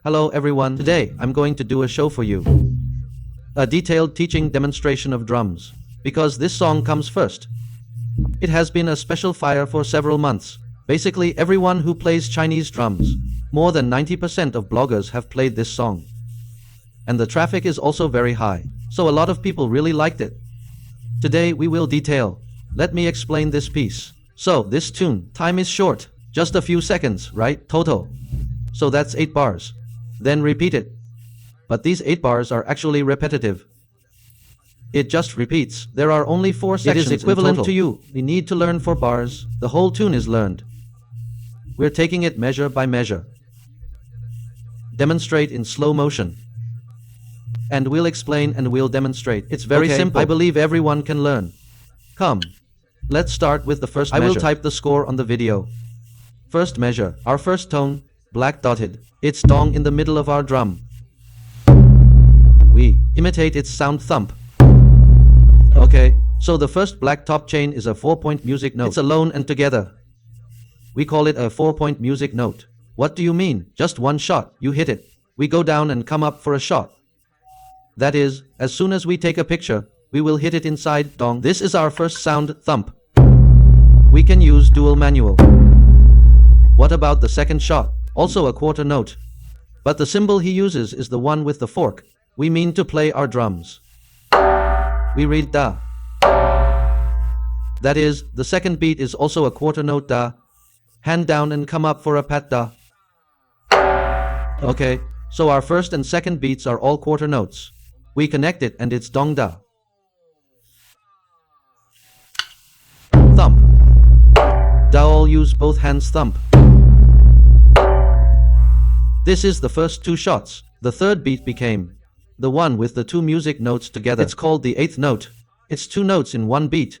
Hello everyone, today I'm going to do a show for you. A detailed teaching demonstration of drums, because this song comes first. It has been a special fire for several months. Basically everyone who plays Chinese drums, more than 90% of bloggers have played this song. And the traffic is also very high, so a lot of people really liked it. Today we will detail. Let me explain this piece. So this tune, time is short, just a few seconds, right? Total. So that's 8 bars. Then repeat it. But these 8 bars are actually repetitive. It just repeats. There are only 4 sections. It is equivalent to you. We need to learn 4 bars. The whole tune is learned. We're taking it measure by measure. Demonstrate in slow motion. And we'll explain and we'll demonstrate. It's very simple. I believe everyone can learn. Come. Let's start with the first measure. I will type the score on the video. First measure. Our first tone, black dotted. It's dong in the middle of our drum. We imitate its sound thump. Okay, so the first black top chain is a 4-point music note. It's alone and together. We call it a 4-point music note. What do you mean? Just one shot, you hit it. We go down and come up for a shot. That is, as soon as we take a picture, we will hit it inside dong. This is our first sound thump. We can use dual manual. What about the second shot? Also a quarter note. But the symbol he uses is the one with the fork. We mean to play our drums. We read da. That is, the second beat is also a quarter note da. Hand down and come up for a pat da. Okay, so our first and second beats are all quarter notes. We connect it and it's dong da. Thump. Da, all use both hands thump. This is the first 2 shots. The third beat became the one with the 2 music notes together. It's called the 8th note. It's 2 notes in 1 beat.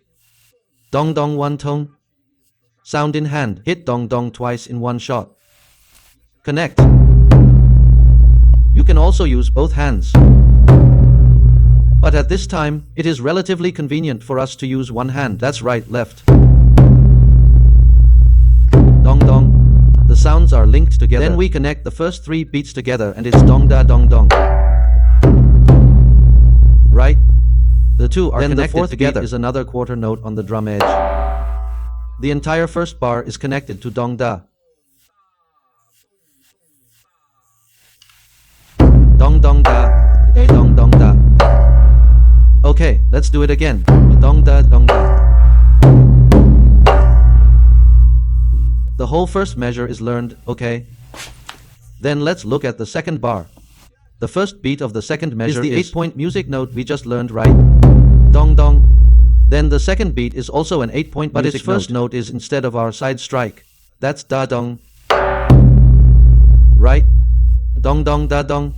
Dong dong 1 tone. Sound in hand. Hit dong dong twice in 1 shot. Connect. You can also use both hands. But at this time, it is relatively convenient for us to use one hand. That's right, left. Dong dong. The sounds are linked together. Then we connect the first 3 beats together and it's dong da dong dong. Right? The 2 are connected the 4th together. Beat is another quarter note on the drum edge. The entire first bar is connected to dong da. Dong dong da, dong dong da. Okay, let's do it again. Dong da dong da. The whole first measure is learned, okay? Then let's look at the second bar. The first beat of the second measure is the 8-point music note we just learned, right? Dong dong. Then the second beat is also an 8-point music note, but its first note is instead of our side strike. That's da dong. Right? Dong dong da dong.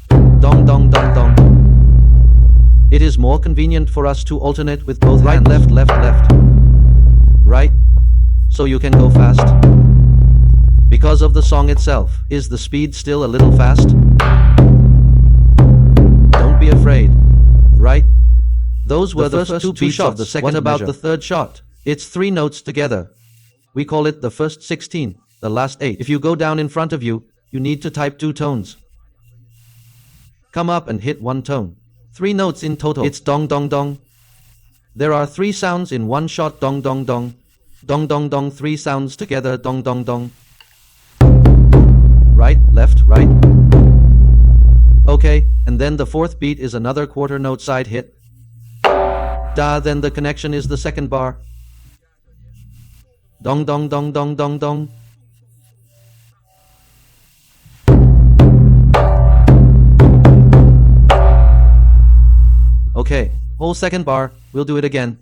Dong dong dong dong. It is more convenient for us to alternate with both hands. Right, left, left, left. Right? So you can go fast. Because of the song itself, is the speed still a little fast? Don't be afraid. Right? Those were the first 2 shots of the second measure. What about the third shot? It's 3 notes together. We call it the first 16, the last 8. If you go down in front of you, you need to type 2 tones. Come up and hit 1 tone. 3 notes in total. It's dong dong dong. There are 3 sounds in 1 shot, dong dong dong. Dong dong dong, 3 sounds together, dong dong dong. Right, left, right. Okay, and then the 4th beat is another quarter note side hit. Da, then the connection is the second bar. Dong dong dong dong dong dong. Okay, whole second bar, we'll do it again.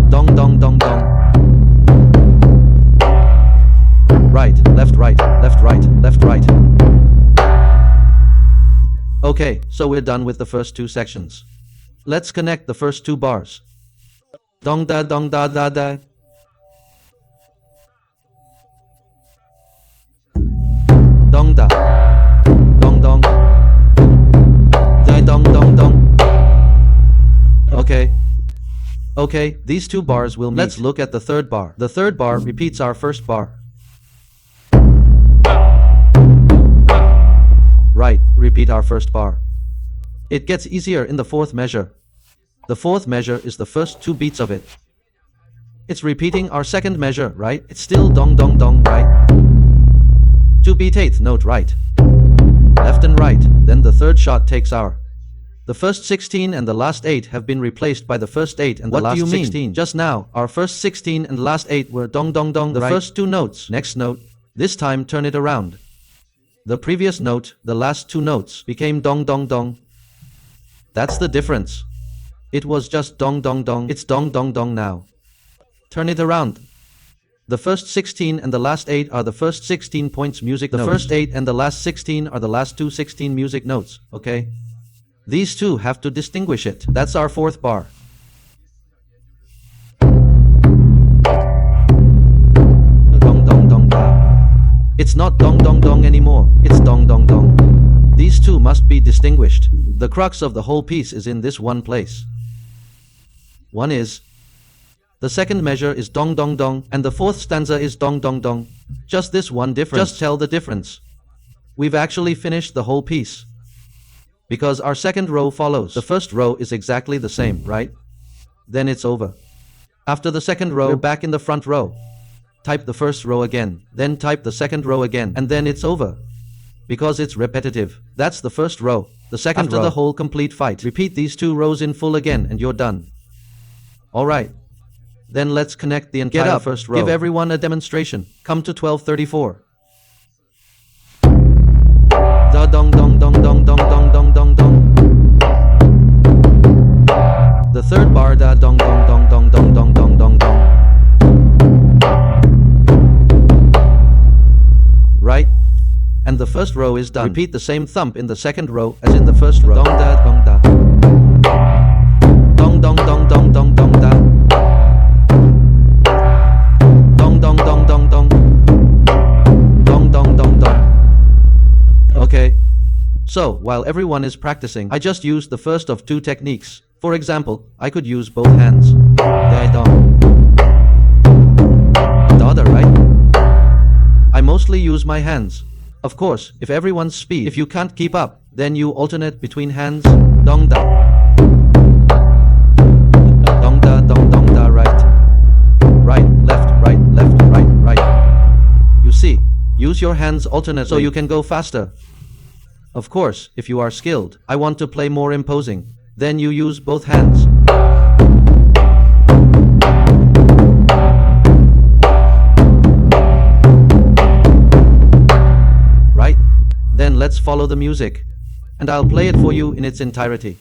Dong dong dong dong. Right, left, right, left, right, left, right. Okay, so we're done with the first 2 sections. Let's connect the first 2 bars. Dong da dong da da da. Dong da. Dong dong. Da dong dong dong. Okay. Okay, these 2 bars will meet. Let's look at the third bar. The third bar repeats our first bar. repeat our first bar. It gets easier in the fourth measure. The fourth measure is the first 2 beats of it. It's repeating our second measure, right? It's still dong dong dong, right? 2 beat 8th note, right? Left and right, then the third shot takes our. The first 16 and the last 8 have been replaced by the first 8 and the last 16. What do you mean? Just now, our first 16 and last 8 were dong dong dong, the first 2 notes. Next note. This time turn it around. The previous note, the last 2 notes, became dong dong dong. That's the difference. It was just dong dong dong, it's dong dong dong now. Turn it around. The first 16 and the last 8 are the first 16 points music notes. The first 8 and the last 16 are the last 2 16 music notes, okay? These two have to distinguish it. That's our fourth bar. Dong dong dong da. It's not dong dong dong anymore, it's dong dong dong. These two must be distinguished. The crux of the whole piece is in this one place. One is, the second measure is dong dong dong, and the fourth stanza is dong dong dong. Just this one difference. Just tell the difference. We've actually finished the whole piece. Because our second row follows. The first row is exactly the same, right? Then it's over. After the second row, we're back in the front row. Type the first row again, then type the second row again, and then it's over. Because it's repetitive. That's the first row. The second row. After the whole complete fight, repeat these 2 rows in full again and you're done. Alright. Then let's connect the entire first row. Give everyone a demonstration. Come to 1234. Da dong dong dong dong dong dong dong dong dong. The third bar da dong dong dong dong dong dong dong dong dong. Right? And the first row is done. Repeat the same thump in the second row as in the first row. Dong da dong da. Dong dong dong dong dong dong da. Dong dong dong dong dong. Dong dong dong dong. Okay. So, while everyone is practicing, I just used the first of 2 techniques. For example, I could use both hands. Da dong. Da da, right? I mostly use my hands. Of course, if everyone's speed, if you can't keep up, then you alternate between hands. Dong da. Dong da, dong dong da, right. Right, left, right, left, right, right. You see, use your hands alternately so you can go faster. Of course, if you are skilled, I want to play more imposing, then you use both hands. Right? Then let's follow the music. And I'll play it for you in its entirety.